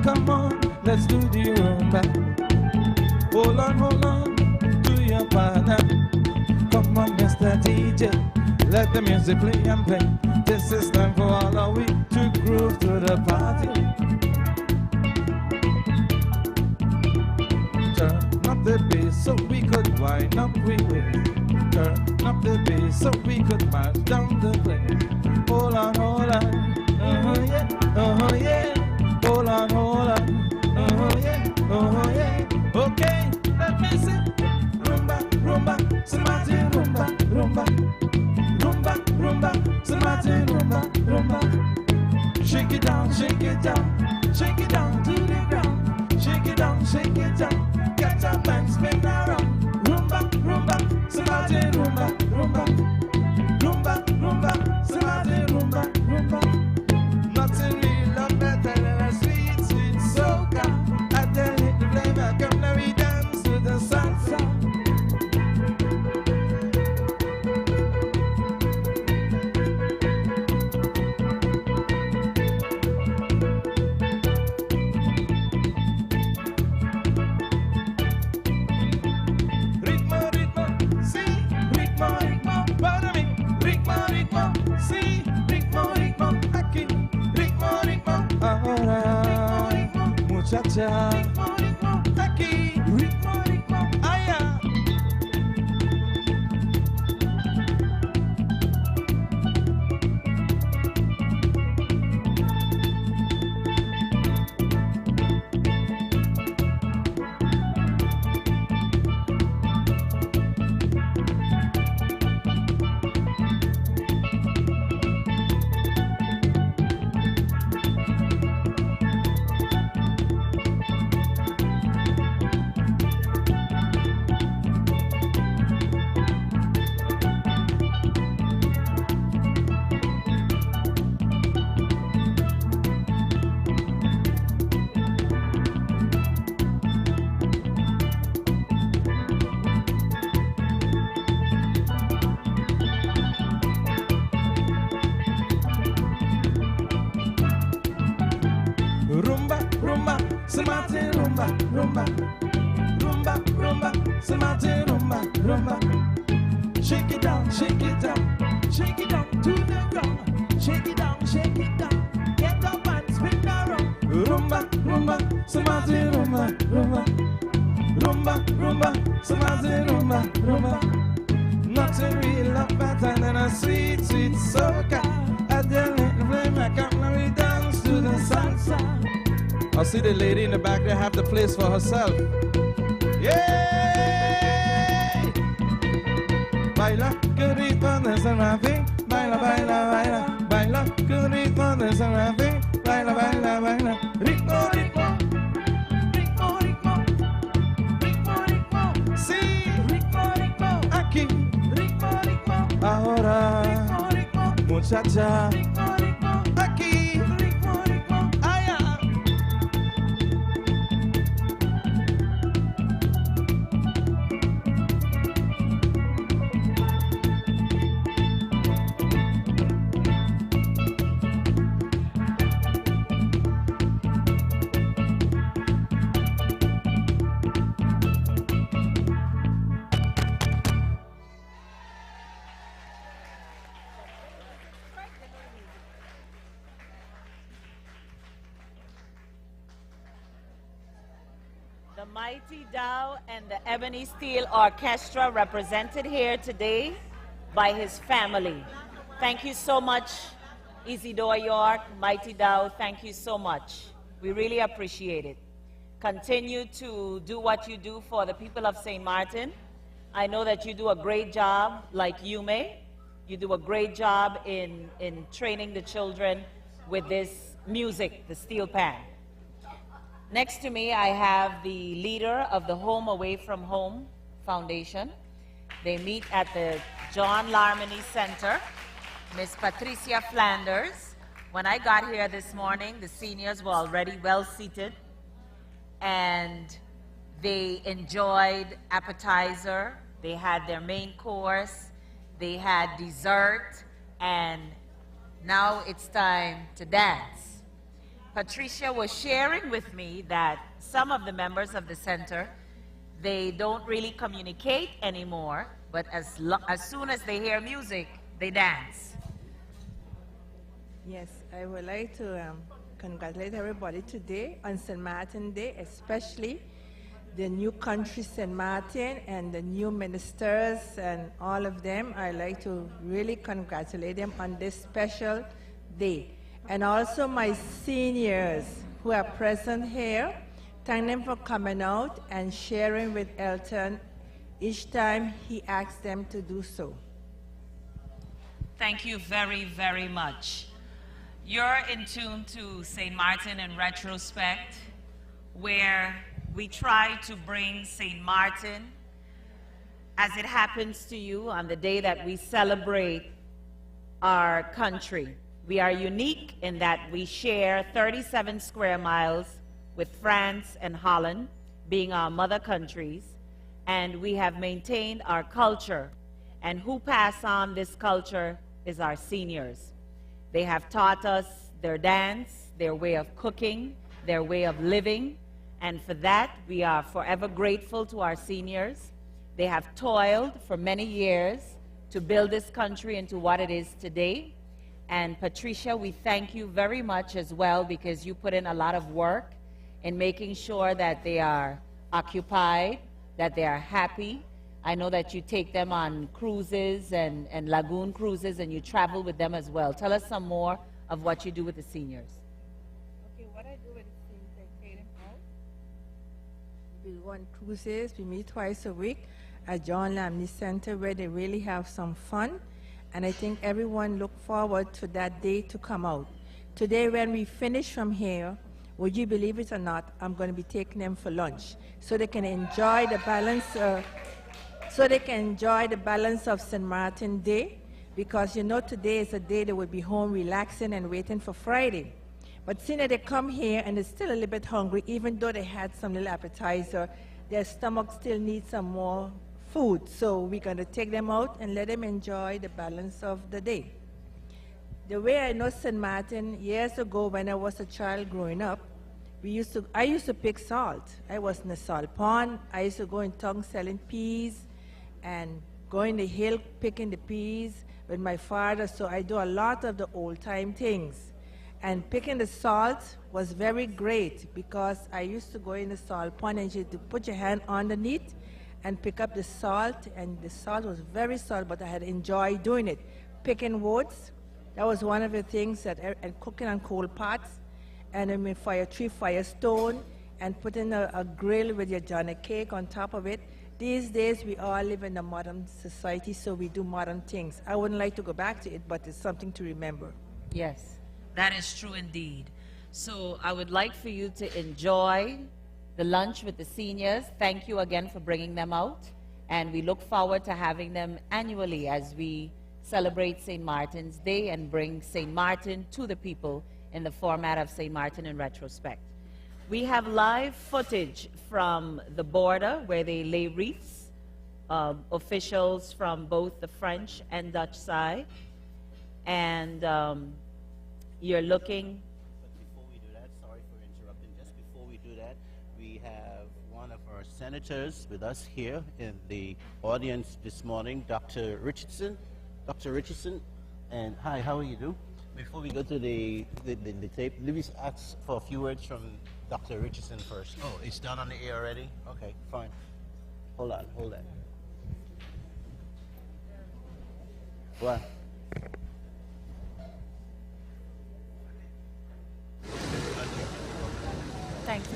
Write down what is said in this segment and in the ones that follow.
come on, let's do the rumba. Hold on, do your partner. Come on, Mr. DJ, let the music play and play. This is time for all of we to groove to the party. Turn up the bass so we could wind up with it. Turn up the bass so we could march down the place. Hold on, yeah, yeah. Hold on, yeah, okay, let me see. Rumba, rumba, somebody rumba, rumba. Rumba, rumba, somebody rumba, rumba. Shake it down to the ground. Shake it down, get up and spin around. Rumba, rumba, somebody rumba, rumba. Rumba, rumba, somebody rumba, rumba. Nothing really love better than a sweet, sweet soca. I tell it to play back up, now we dance to the salsa. Muchacha, aquí, ritmo, ritmo, allá. Rumba, rumba, rumba, somebody rumba, rumba. Shake it down to the ground. Shake it down, get up and spin around. Rumba, rumba, somebody rumba, rumba. Rumba, rumba, somebody rumba, rumba. Nothing real love better than a sweet, sweet soca. At the little flame, I come now we dance to the salsa. I see the lady in the back there have the place for herself. Yay! Baila, que ritmo de San Rafael. Baila, baila, baila. Baila, que ritmo de San Rafael. Baila, baila, baila. Ritmo, ritmo. Ritmo, ritmo. Ritmo, ritmo. Sí. Ritmo, ritmo. Aquí. Ritmo, ritmo. Ahora. Ritmo, ritmo. Muchacha. Ritmo, ritmo. Aquí. The Mighty Dow and the Ebony Steel Orchestra represented here today by his family. Thank you so much, Isidore York, Mighty Dow, thank you so much. We really appreciate it. Continue to do what you do for the people of St. Maarten. I know that you do a great job, like you may. You do a great job in training the children with this music, the steel pan. Next to me, I have the leader of the Home Away from Home Foundation. They meet at the John Larmony Center. Miss Patricia Flanders. When I got here this morning, the seniors were already well seated, and they enjoyed appetizer. They had their main course. They had dessert, and now it's time to dance. Patricia was sharing with me that some of the members of the center, they don't really communicate anymore, but as soon as they hear music, they dance. Yes, I would like to congratulate everybody today on St. Martin Day, especially the new country St. Martin and the new ministers and all of them. I'd like to really congratulate them on this special day. And also my seniors who are present here, thank them for coming out and sharing with Elton each time he asks them to do so. Thank you very, very much. You're in tune to St. Martin in Retrospect, where we try to bring St. Martin as it happens to you on the day that we celebrate our country. We are unique in that we share 37 square miles with France and Holland, being our mother countries, and we have maintained our culture. And who pass on this culture is our seniors. They have taught us their dance, their way of cooking, their way of living, and for that we are forever grateful to our seniors. They have toiled for many years to build this country into what it is today. And Patricia, we thank you very much as well, because you put in a lot of work in making sure that they are occupied, that they are happy. I know that you take them on cruises and lagoon cruises, and you travel with them as well. Tell us some more of what you do with the seniors. Okay, what I do with the seniors, I take them out. We go on cruises, we meet twice a week at John Lamney Center, where they really have some fun. And I think everyone look forward to that day to come out. Today, when we finish from here, would you believe it or not, I'm going to be taking them for lunch so they can enjoy the balance. Of St. Martin Day, because you know today is a day they will be home relaxing and waiting for Friday. But seeing that they come here and they're still a little bit hungry, even though they had some little appetizer, their stomach still needs some more food. So we're going to take them out and let them enjoy the balance of the day. The way I know St. Martin, years ago when I was a child growing up, I used to pick salt. I was in a salt pond. I used to go in town selling peas and go in the hill picking the peas with my father. So I do a lot of the old-time things. And picking the salt was very great, because I used to go in the salt pond and you had to put your hand underneath and pick up the salt, and the salt was very salt, but I had enjoyed doing it. Picking woods, that was one of the things that, and cooking on coal pots, and then firestone, and putting a grill with your Johnny cake on top of it. These days, we all live in a modern society, so we do modern things. I wouldn't like to go back to it, but it's something to remember. Yes, that is true indeed. So I would like for you to enjoy the lunch with the seniors. Thank you again for bringing them out, and we look forward to having them annually as we celebrate St. Martin's Day and bring St. Martin to the people in the format of St. Martin in Retrospect. We have live footage from the border where they lay wreaths, officials from both the French and Dutch side, and you're looking. But before we do that, sorry for interrupting, just before we do that, we have one of our senators with us here in the audience this morning, Dr. Richardson. Dr. Richardson, and hi, how are you doing? Before we go to the tape, let me ask for a few words from Dr. Richardson first. Oh, it's done on the air already? Okay, fine. Hold on. What? Thanks.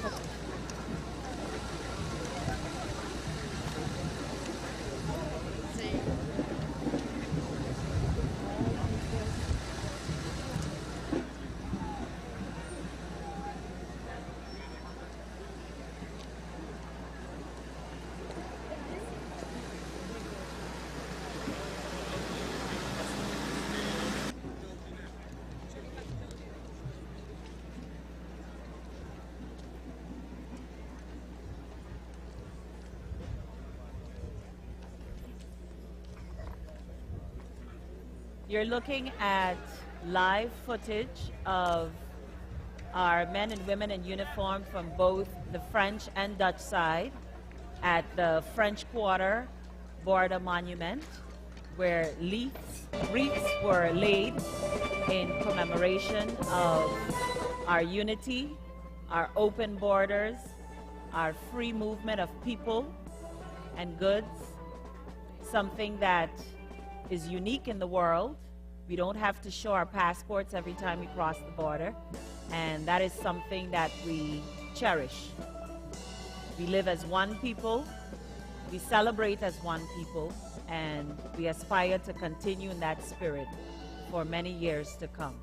You're looking at live footage of are men and women in uniform from both the French and Dutch side at the French Quarter Border Monument, where wreaths were laid in commemoration of our unity, our open borders, our free movement of people and goods, something that is unique in the world. We don't have to show our passports every time we cross the border, and that is something that we cherish. We live as one people, we celebrate as one people, and we aspire to continue in that spirit for many years to come.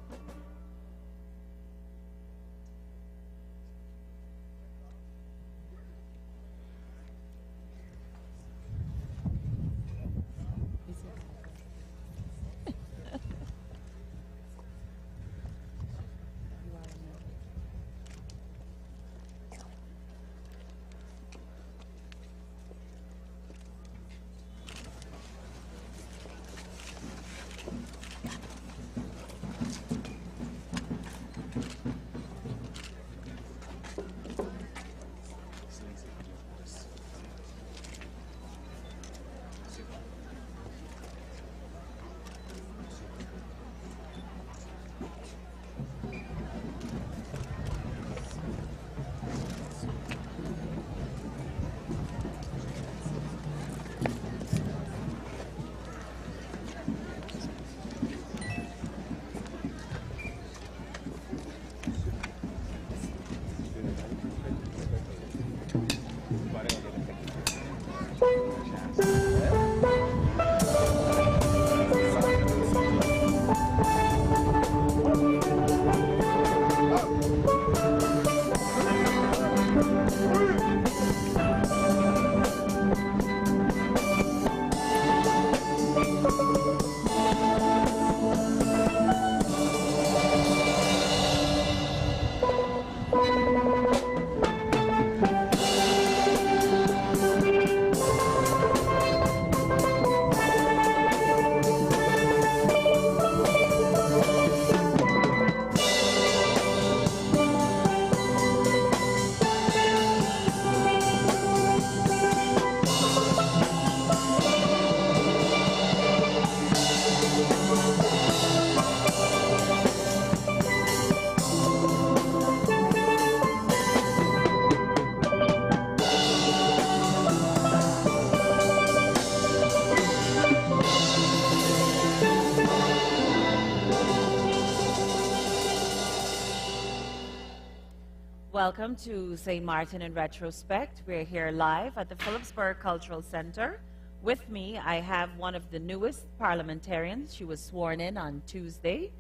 Welcome to St. Maarten in Retrospect. We're here live at the Philipsburg Cultural Center. With me, I have one of the newest parliamentarians. She was sworn in on Tuesday,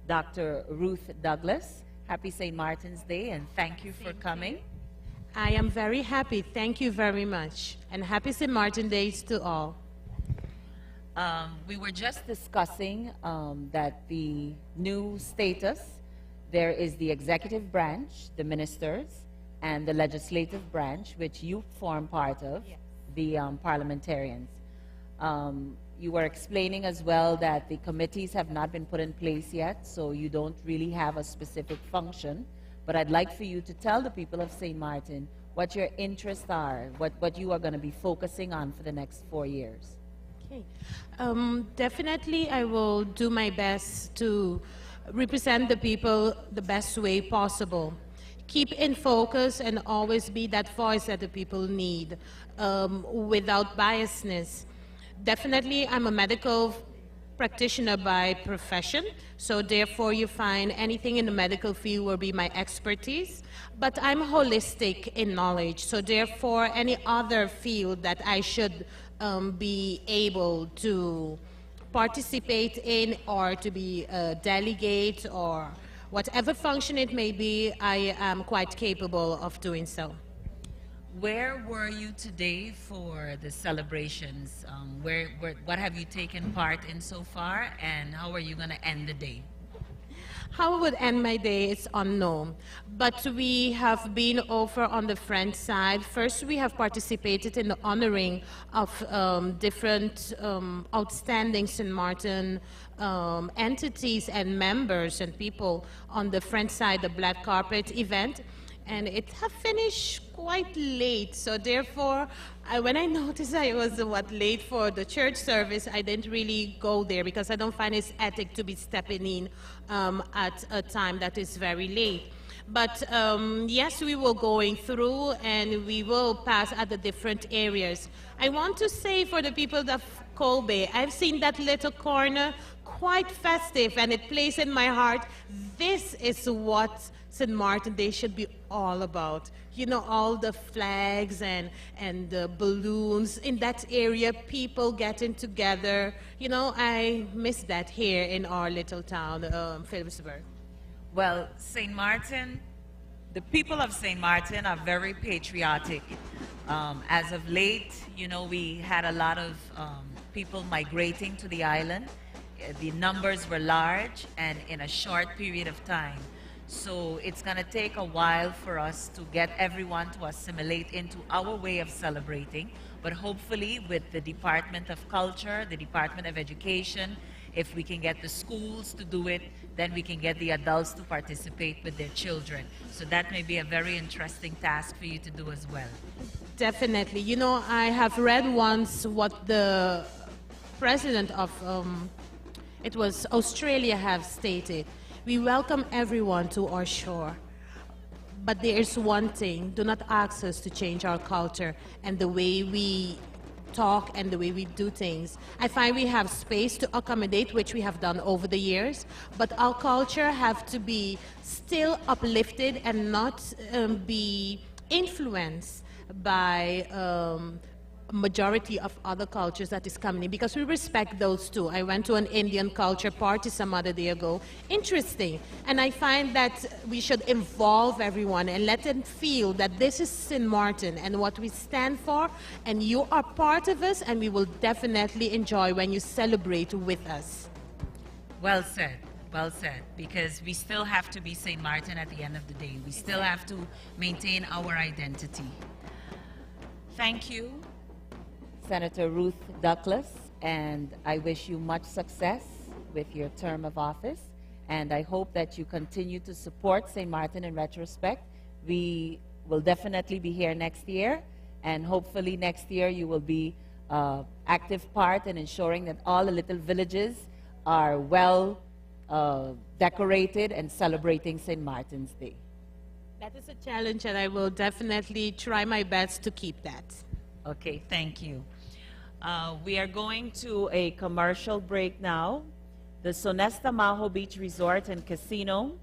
Dr. Ruth Douglas. Happy St. Martin's Day, and thank you for coming. I am very happy. Thank you very much. And happy St. Martin Days to all. We were just discussing that the new status, there is the executive branch, the ministers, and the legislative branch, which you form part of, yes. The parliamentarians. You were explaining as well that the committees have not been put in place yet, so you don't really have a specific function. But I'd like for you to tell the people of St. Maarten what your interests are, what you are going to be focusing on for the next 4 years. Okay. Definitely I will do my best to represent the people the best way possible. Keep in focus and always be that voice that the people need, without biasness. Definitely, I'm a medical practitioner by profession, so therefore you find anything in the medical field will be my expertise. But I'm holistic in knowledge, so therefore any other field that I should be able to participate in, or to be a delegate, or whatever function it may be, I am quite capable of doing so. Where were you today for the celebrations? What have you taken part in so far, and how are you going to end the day? How I would end my day is unknown. But we have been over on the French side. First, we have participated in the honoring of different outstanding St. Martin entities and members and people on the French side, the black carpet event. And it have finished quite late, so therefore, when I noticed I was late for the church service, I didn't really go there because I don't find it's ethic to be stepping in at a time that is very late. But yes, we will going through and we will pass at the different areas. I want to say for the people of Kobe, I've seen that little corner quite festive and it plays in my heart. This is what St. Martin Day should be all about. You know, all the flags and the balloons in that area, people getting together. You know, I miss that here in our little town, Philipsburg. Well, St. Martin, the people of St. Martin are very patriotic. As of late, you know, we had a lot of people migrating to the island. The numbers were large and in a short period of time. So it's going to take a while for us to get everyone to assimilate into our way of celebrating. But hopefully with the Department of Culture, the Department of Education, if we can get the schools to do it, then we can get the adults to participate with their children. So that may be a very interesting task for you to do as well. Definitely. You know, I have read once what the president of, it was Australia, have stated. We welcome everyone to our shore. But there is one thing, do not ask us to change our culture and the way we talk and the way we do things. I find we have space to accommodate, which we have done over the years, but our culture have to be still uplifted and not be influenced by majority of other cultures that is coming in, because we respect those too. I went to an Indian culture party some other day ago. Interesting. And I find that we should involve everyone and let them feel that this is St. Martin and what we stand for, and you are part of us, and we will definitely enjoy when you celebrate with us. Well said. Well said, because we still have to be St. Martin at the end of the day. We still have to maintain our identity. Thank you, Senator Ruth Douglas, and I wish you much success with your term of office, and I hope that you continue to support St. Martin in Retrospect. We will definitely be here next year, and hopefully next year you will be active part in ensuring that all the little villages are well decorated and celebrating St. Martin's Day. That is a challenge, and I will definitely try my best to keep that. Okay, thank you. We are going to a commercial break now. The Sonesta Maho Beach Resort and Casino,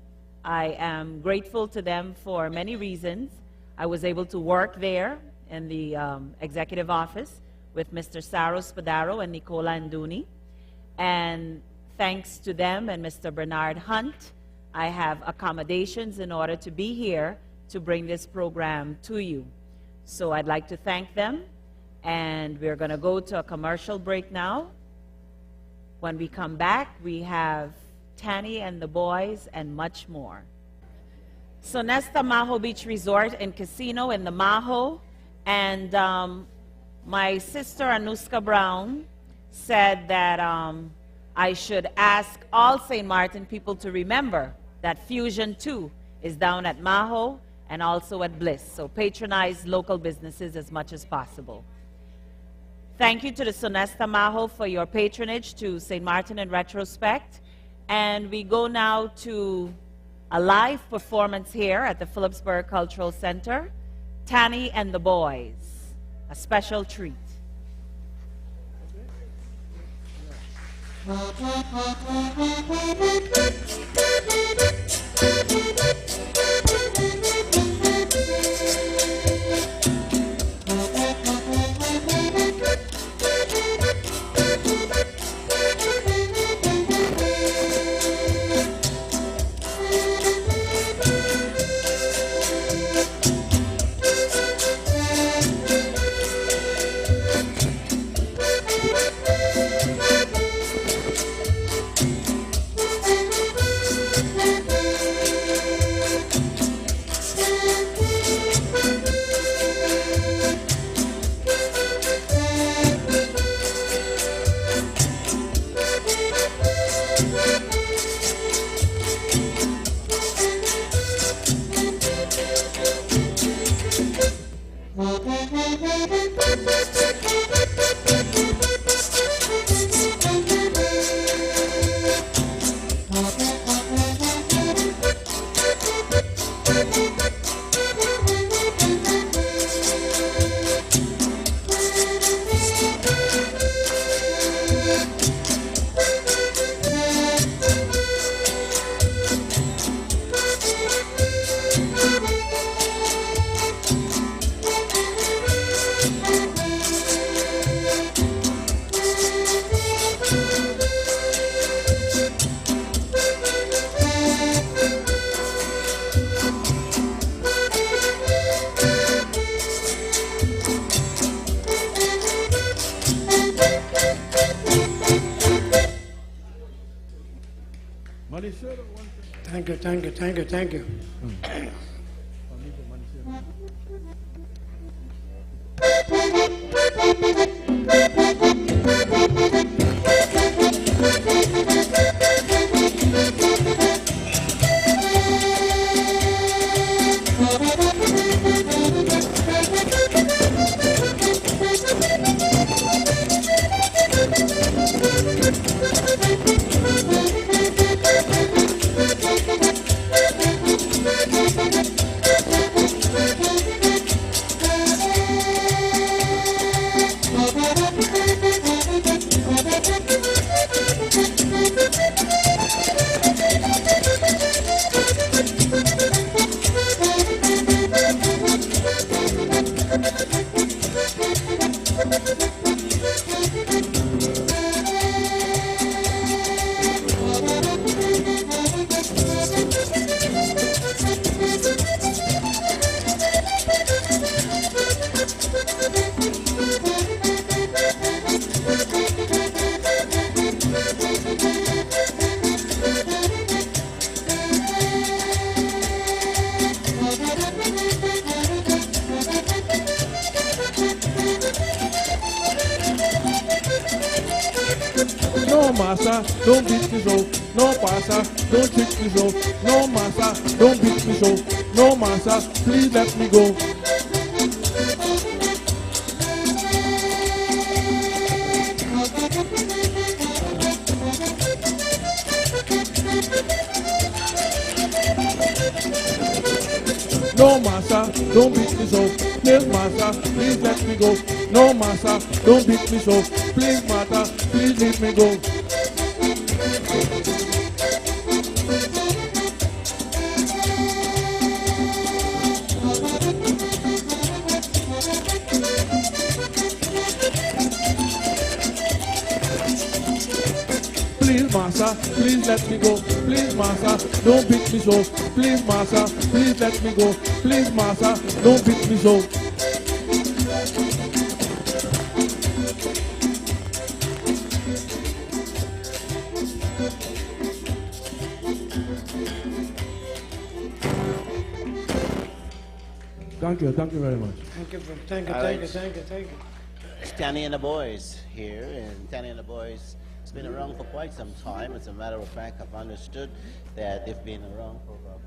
I am grateful to them for many reasons. I was able to work there in the executive office with Mr. Saro Spadaro and Nicola Anduni. And thanks to them and Mr. Bernard Hunt, I have accommodations in order to be here to bring this program to you. So I'd like to thank them. And we're going to go to a commercial break now. When we come back, we have Tanny and the boys and much more. Sonesta Maho Beach Resort and Casino in the Maho. And my sister Anuska Brown said that I should ask all St. Martin people to remember that Fusion 2 is down at Maho and also at Bliss. So patronize local businesses as much as possible. Thank you to the Sonesta Maho for your patronage to St. Martin in Retrospect. And we go now to a live performance here at the Philipsburg Cultural Center, Tanny and the Boys, a special treat. Thank you. No massa, don't beat me so. No passa, don't trick me so. No massa, don't beat me so. No massa, please let me go. No massa, don't beat me so. Please massa, please let me go. No massa, don't beat me so. Please massa, please let me go. Please massa, please let me go. Please massa, don't beat me so. Please massa, please let me go. Please massa, don't beat me so. Thank you very much. Thank you. It's Tanny and the Boys here, and Tanny and the Boys has been around for quite some time. As a matter of fact, I've understood that they've been around for about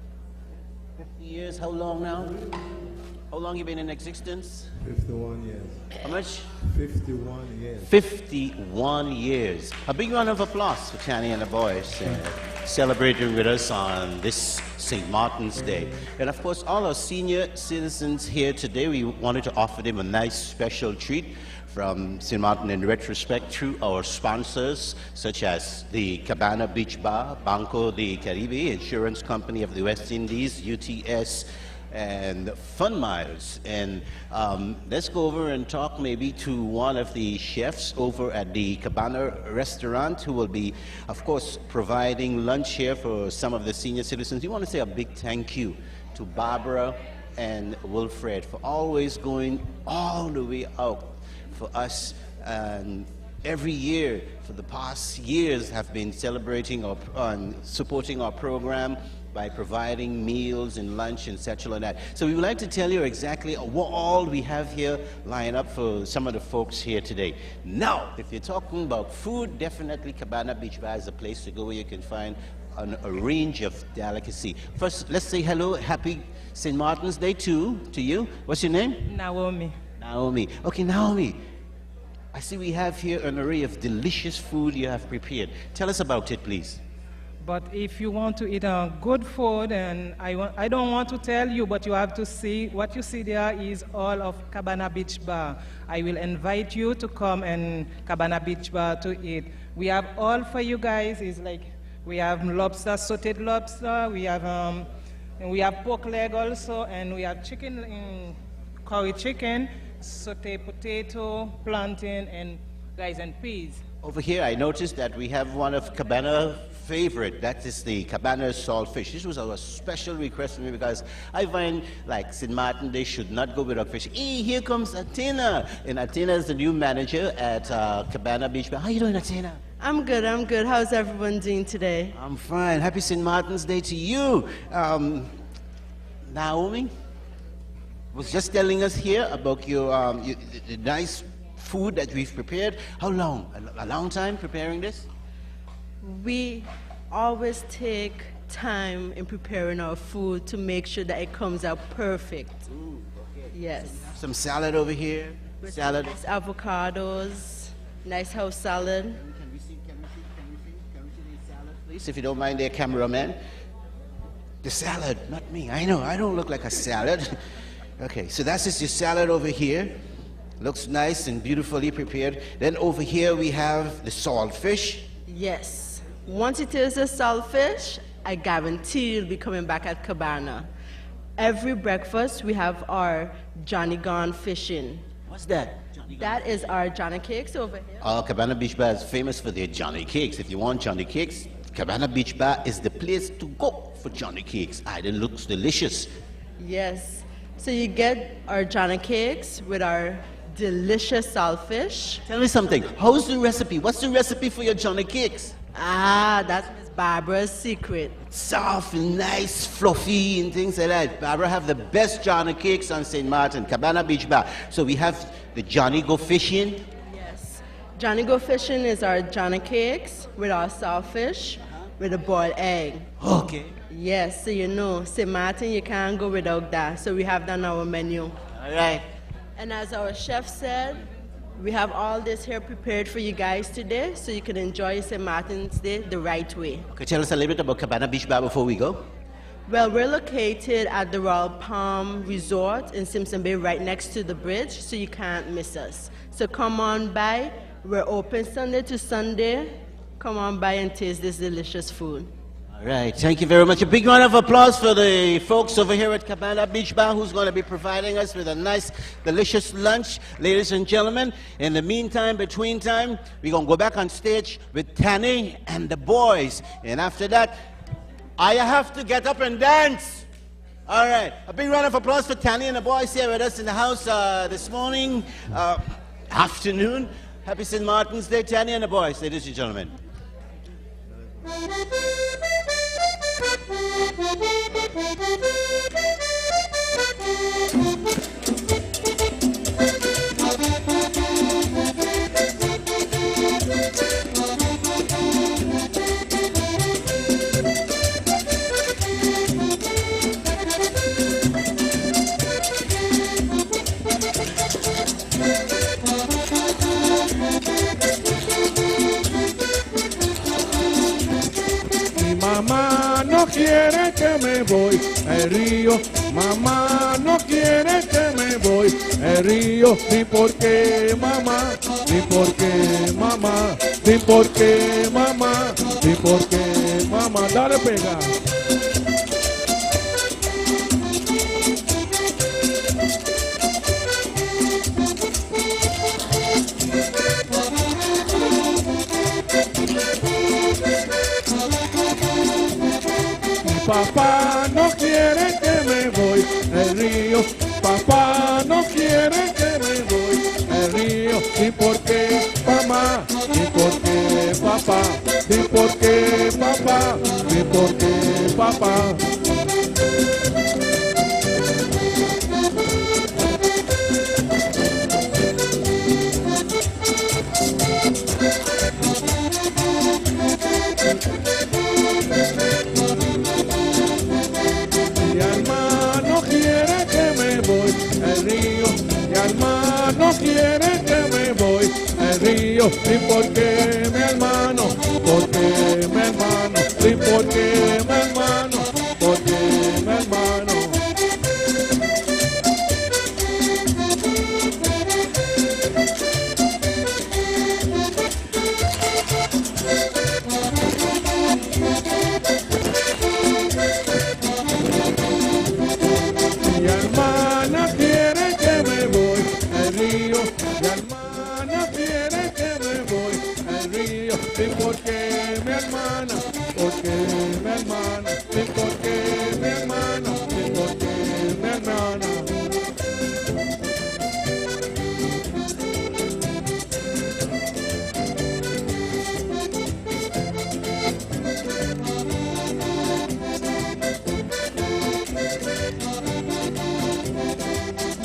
50 years. How long now? How long you been in existence? 51 years. How much? 51 years. 51 years. A big round of applause for Tanny and the Boys celebrating with us on this St. Martin's Day. And of course, all our senior citizens here today, we wanted to offer them a nice special treat from St. Martin in Retrospect through our sponsors, such as the Cabana Beach Bar, Banco de Caribe, Insurance Company of the West Indies, UTS, and Fun Miles. And let's go over and talk maybe to one of the chefs over at the Cabana restaurant, who will be, of course, providing lunch here for some of the senior citizens. We want to say a big thank you to Barbara and Wilfred for always going all the way out for us, and every year for the past years have been celebrating and supporting our program by providing meals and lunch and such like that. So we would like to tell you exactly what all we have here lined up for some of the folks here today. Now, if you're talking about food, definitely Cabana Beach Bar is a place to go where you can find a range of delicacy. First, let's say hello, happy St. Martin's Day to you. What's your name? Naomi. Naomi. Okay, Naomi, I see we have here an array of delicious food you have prepared. Tell us about it, please. But if you want to eat good food, and I don't want to tell you, but you have to see, what you see there is all of Cabana Beach Bar. I will invite you to come and Cabana Beach Bar to eat. We have all for you guys. It's like, we have lobster, sauteed lobster, we have pork leg also, and we have chicken, curry chicken, sauteed potato, plantain, and rice and peas. Over here, I noticed that we have one of Cabana's favorite. That is the Cabana saltfish. This was a special request for me because I find, like St. Maarten, they should not go without fish. Hey, here comes Athena. And Athena is the new manager at Cabana Beach Bar. How you doing, Athena? I'm good, I'm good. How's everyone doing today? I'm fine. Happy St. Martin's Day to you. Naomi was just telling us here about your, the nice food that we've prepared. How long? A long time preparing this? We always take time in preparing our food to make sure that it comes out perfect. Ooh, okay. Yes. So some salad over here. With salad. Nice avocados, nice house salad. Can we see the salad, please? If you don't mind, there, cameraman. The salad, not me. I know, I don't look like a salad. Okay, so that's just your salad over here. Looks nice and beautifully prepared. Then over here we have the saltfish. Yes. Once it is a saltfish, I guarantee you'll be coming back at Cabana. Every breakfast we have our Johnny Gone fishing. What's that? That is our Johnny Cakes over here. Cabana Beach Bar is famous for their Johnny Cakes. If you want Johnny Cakes, Cabana Beach Bar is the place to go for Johnny Cakes. It looks delicious. Yes. So you get our Johnny Cakes with our delicious saltfish. Tell me something. How's the recipe? What's the recipe for your Johnny Cakes? That's Miss Barbara's secret. Soft and nice, fluffy and things like that. Barbara have the best Johnny Cakes on St. Maarten, Cabana Beach Bar. So we have the Johnny Go Fishing. Yes. Johnny Go Fishing is our Johnny Cakes with our saltfish with a boiled egg. Okay. Yes, so you know, St. Maarten, you can't go without that. So we have that on our menu. All right. And as our chef said, we have all this here prepared for you guys today so you can enjoy St. Martin's Day the right way. Okay, tell us a little bit about Cabana Beach Bar before we go. Well, we're located at the Royal Palm Resort in Simpson Bay right next to the bridge, so you can't miss us. So come on by. We're open Sunday to Sunday. Come on by and taste this delicious food. All right, thank you very much. A big round of applause for the folks over here at Cabana Beach Bar who's going to be providing us with a nice, delicious lunch, ladies and gentlemen. In the meantime, between time, we're going to go back on stage with Tanny and the boys. And after that, I have to get up and dance. All right, a big round of applause for Tanny and the boys here with us in the house this morning, afternoon. Happy St. Martin's Day, Tanny and the boys, ladies and gentlemen. Mamá no quiere que me voy al río, mamá no quiere que me voy al río, ni porque mamá, ni porque mamá, ni porque mamá, ni porque mamá, dale pega. Papá no quiere que me voy al río, papá no quiere que me voy al río, ni porque mamá, ni porque papá, ni porque papá, ni porque papá. Mi alma no quiere que me voy al río, mi alma no quiere que me voy al río, ni porque mi hermano, porque mi hermano, ni por qué, mi hermano? ¿Por qué, mi hermano? Mi hermana quiere que me voy al río, mi hermana quiere que me voy al río. ¿Y por qué, mi hermana? ¿Por qué, mi hermana? ¿Y por qué, mi hermana? ¿Y por qué, mi hermana?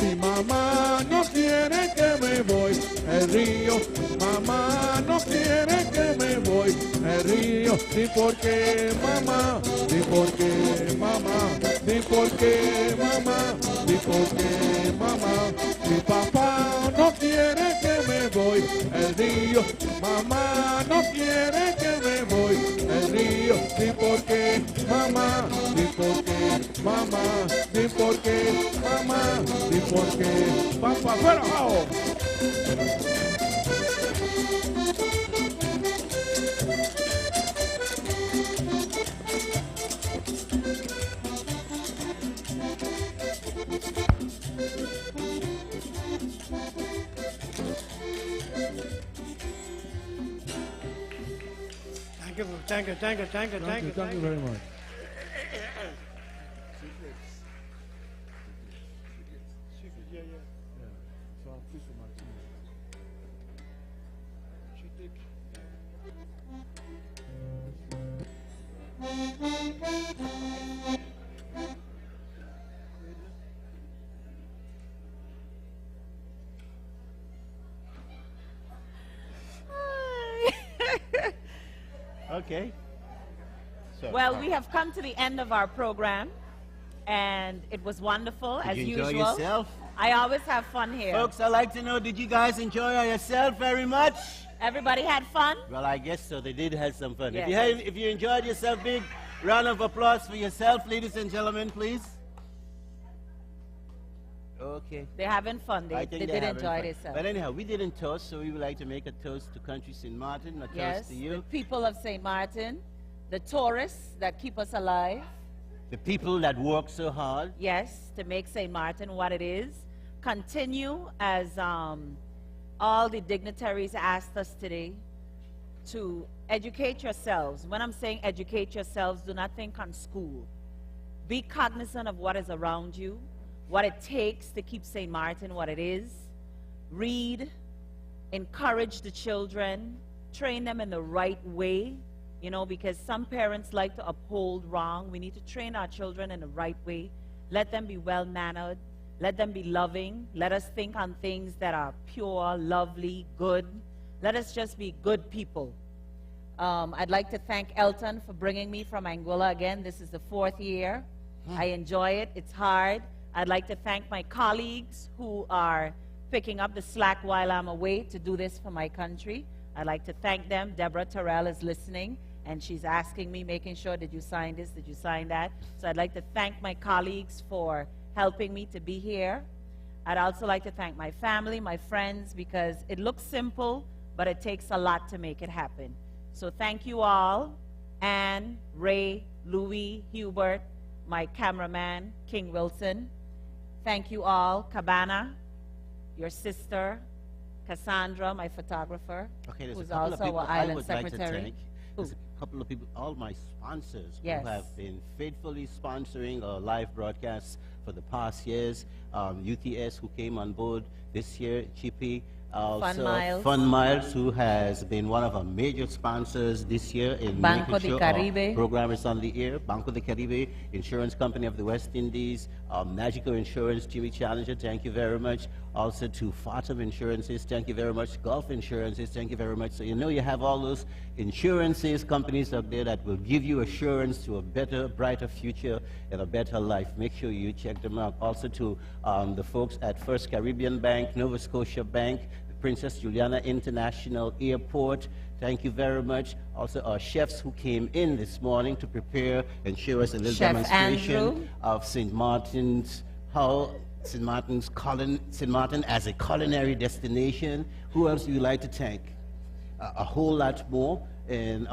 Mi mamá no quiere que me voy al río, mamá no quiere que me voy al río. Ni por qué, mamá, ni por qué, mamá, ni por qué, mamá, ni por qué, mamá. Mi papá no quiere que me voy al río, mamá no quiere que me voy al río. Ni por qué, mamá, ni por qué, mamá, ni por qué, mamá, ni por qué, papá, fuera abajo. Thank you, thank you, thank you, thank you, Thank you very much. Okay. So, Well, we have come to the end of our program, and it was wonderful, as did you usual. enjoy yourself? I always have fun here. Folks, I'd like to know, did you guys enjoy yourself very much? Everybody had fun? Well, I guess so. They did have some fun. Yes. If you enjoyed yourself, big round of applause for yourself, ladies and gentlemen, please. Okay. They're having fun. I They think did they're having enjoy fun. themselves. But anyhow, we didn't toast, so we would like to make a toast to country St. Martin, a toast Yes, to the you. people of St. Martin, the tourists that keep us alive. The people that work so hard. Yes, to make St. Martin what it is. Continue, as all the dignitaries asked us today, to educate yourselves. When I'm saying educate yourselves, do not think on school. Be cognizant of what is around you, what it takes to keep St. Martin what it is. Read, encourage the children, train them in the right way, you know, because some parents like to uphold wrong. We need to train our children in the right way. Let them be well-mannered. Let them be loving. Let us think on things that are pure, lovely, good. Let us just be good people. I'd like to thank Elton for bringing me from Anguilla again. This is the 4th year. I enjoy it. It's hard. I'd like to thank my colleagues who are picking up the slack while I'm away to do this for my country. I'd like to thank them. Deborah Terrell is listening, and she's asking me, making sure, did you sign this, did you sign that? So I'd like to thank my colleagues for helping me to be here. I'd also like to thank my family, my friends, because it looks simple, but it takes a lot to make it happen. So thank you all, Anne, Ray, Louis, Hubert, my cameraman, King Wilson. Thank you all, Cabana, your sister, Cassandra, my photographer, Okay, there's who's a couple also of people our I island would like to secretary. thank. There's a couple of people, all my sponsors Yes. who have been faithfully sponsoring our live broadcasts for the past years. UTS, who came on board this year, Chippy. Also, Miles. Fun Miles, who has been one of our major sponsors this year in Banco making de sure our Caribe. program is on the air. Banco de Caribe, Insurance Company of the West Indies, Magical Insurance, Jimmy Challenger, thank you very much. Also to Fatum Insurances, thank you very much. Gulf Insurances, thank you very much. So you know you have all those insurances, companies out there that will give you assurance to a better, brighter future and a better life. Make sure you check them out. Also to the folks at First Caribbean Bank, Nova Scotia Bank, Princess Juliana International Airport, thank you very much. also our chefs who came in this morning to prepare and show us a little Chef demonstration Andrew. of St. Martin's, how St. Martin as a culinary destination. Who else would you like to thank? A whole lot more. And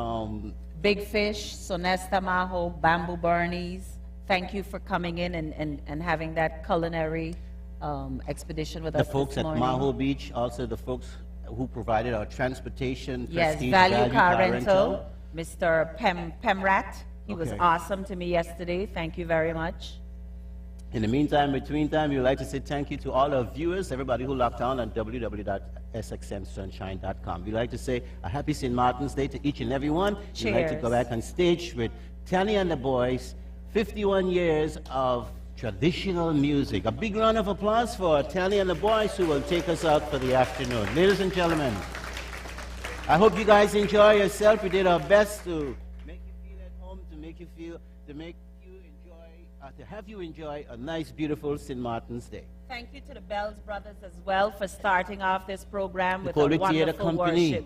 Big Fish, Sonesta Maho, Bamboo Bernie's. Thank you for coming in and having that culinary expedition with the us folks this at morning. Maho Beach, also the folks who provided our transportation. Yes, Prestige Value Car Car Rental, Mr. Pemrat. He was Okay. awesome to me yesterday. Thank you very much. In the meantime, between time, we would like to say thank you to all our viewers, everybody who logged on at www.sxmsunshine.com. We'd like to say a happy St. Martin's Day to each and every one. We'd like to go Cheers. back on stage with Tally and the Boys, 51 years of traditional music. A big round of applause for Tally and the Boys, who will take us out for the afternoon. Ladies and gentlemen, I hope you guys enjoy yourself. We did our best to make you feel at home, to have you enjoy a nice, beautiful St. Martin's Day. Thank you to the Bells Brothers as well for starting off this program The with Colby a Theater wonderful Company. worship.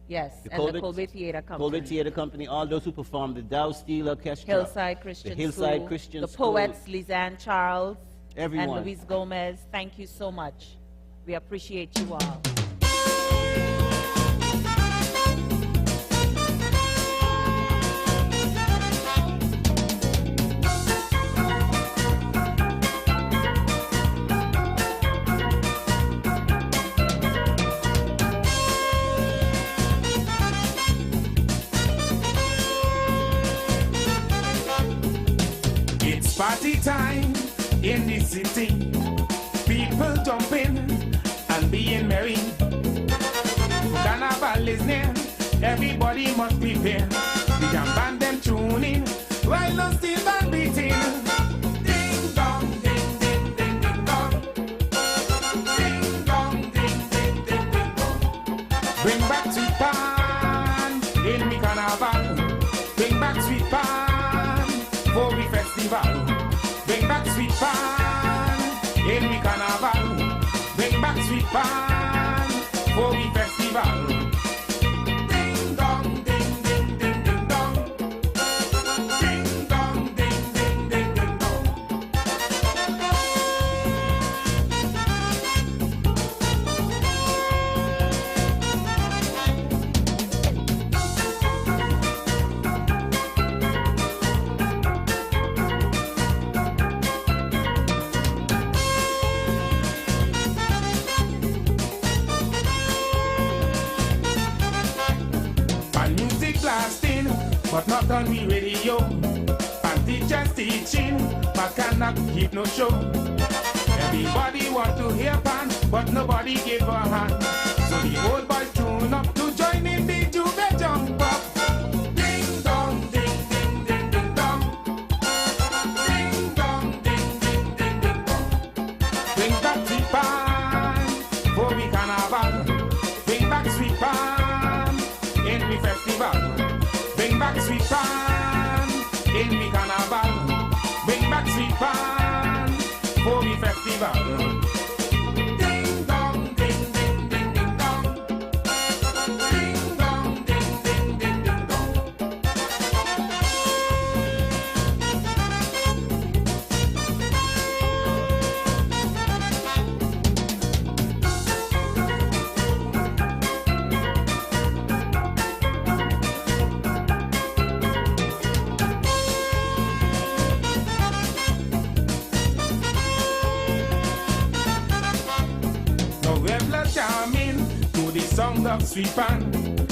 Yes, and the Colby Theater Company. Colby Theater Company, all those who performed, the Dow Steel Orchestra, Hillside Christian the Hillside School, Christian the School, poets Lizanne Charles everyone. and Luis Gomez. Thank you so much. We appreciate you all. It's party time in the city. People jumping and being merry. Carnival is near. Everybody must prepare. The jam band them tuning while the steel band beating. Ding dong, ding ding ding ding dong. Ding dong, ding ding ding ding dong. Bring back sweet pan in the carnival. Bring back sweet pan for the festival. Bring back sweet pan in the carnival. Bring back sweet pan for the festival. Ding dong, ding ding ding ding dong. Ding dong, ding ding ding ding dong. And music blasting, but not on the radio. And teachers teaching, but cannot keep no show. Everybody want to hear pan, but nobody give a hand. So the old boys tune up to join in the Juve jump up. Ding dong, ding ding ding ding dong. Ding dong, ding ding ding ding dong. Bring back the pan for the carnival. Bring back sweet pan in the festival. Bring back sweet pan in the carnival. Bring back sweet pan for the festival. Ding dong, ding ding ding ding dong. Ding dong, ding ding ding ding dong. No regular jamming to the sound of sweet pan.